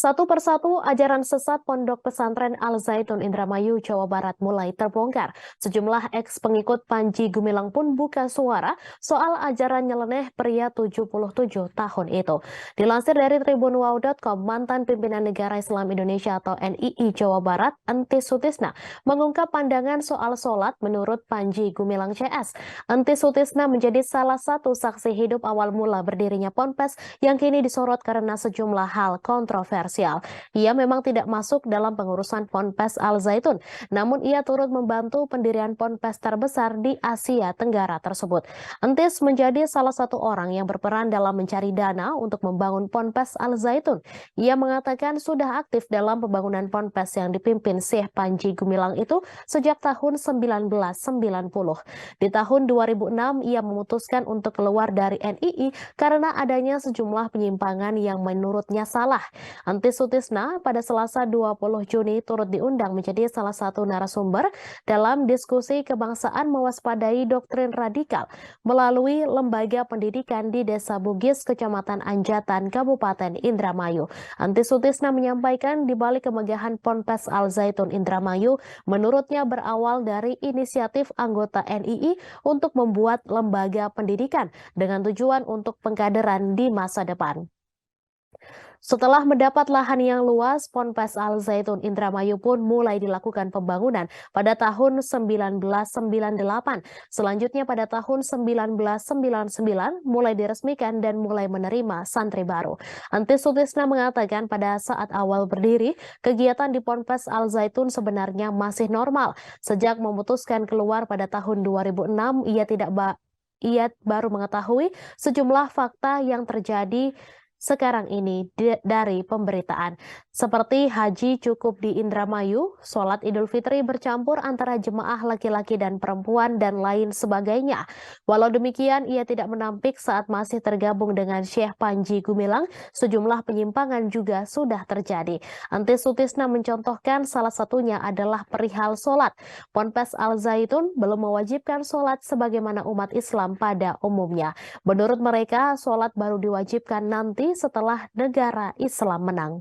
Satu persatu ajaran sesat Pondok Pesantren Al-Zaitun Indramayu, Jawa Barat mulai terbongkar. Sejumlah ex-pengikut Panji Gumilang pun buka suara soal ajaran nyeleneh pria 77 tahun itu. Dilansir dari tribunwow.com, mantan pimpinan Negara Islam Indonesia atau NII Jawa Barat, Entis Sutisna, mengungkap pandangan soal sholat menurut Panji Gumilang CS. Entis Sutisna menjadi salah satu saksi hidup awal mula berdirinya Ponpes yang kini disorot karena sejumlah hal kontroversial. Ia memang tidak masuk dalam pengurusan Ponpes Al-Zaitun, namun ia turut membantu pendirian Ponpes terbesar di Asia Tenggara tersebut. Entis menjadi salah satu orang yang berperan dalam mencari dana untuk membangun Ponpes Al-Zaitun. Ia mengatakan sudah aktif dalam pembangunan Ponpes yang dipimpin Syekh Panji Gumilang itu sejak tahun 1990. Di tahun 2006, ia memutuskan untuk keluar dari NII karena adanya sejumlah penyimpangan yang menurutnya salah. Entis Sutisna pada Selasa 20 Juni turut diundang menjadi salah satu narasumber dalam diskusi kebangsaan mewaspadai doktrin radikal melalui lembaga pendidikan di Desa Bugis, Kecamatan Anjatan, Kabupaten Indramayu. Entis Sutisna menyampaikan di balik kemegahan Ponpes Al-Zaitun Indramayu, menurutnya berawal dari inisiatif anggota NII untuk membuat lembaga pendidikan dengan tujuan untuk pengkaderan di masa depan. Setelah mendapat lahan yang luas, Ponpes Al-Zaitun Indramayu pun mulai dilakukan pembangunan pada tahun 1998. Selanjutnya pada tahun 1999 mulai diresmikan dan mulai menerima santri baru. Entis Sutisna mengatakan pada saat awal berdiri, kegiatan di Ponpes Al-Zaitun sebenarnya masih normal. Sejak memutuskan keluar pada tahun 2006, ia baru mengetahui sejumlah fakta yang terjadi sekarang ini dari pemberitaan. Seperti haji cukup di Indramayu, sholat Idul Fitri bercampur antara jemaah laki-laki dan perempuan, dan lain sebagainya. Walau demikian, ia tidak menampik saat masih tergabung dengan Syekh Panji Gumilang, sejumlah penyimpangan juga sudah terjadi. Entis Sutisna mencontohkan salah satunya adalah perihal sholat. Ponpes Al-Zaitun belum mewajibkan sholat sebagaimana umat Islam pada umumnya. Menurut mereka, sholat baru diwajibkan nanti setelah negara Islam menang.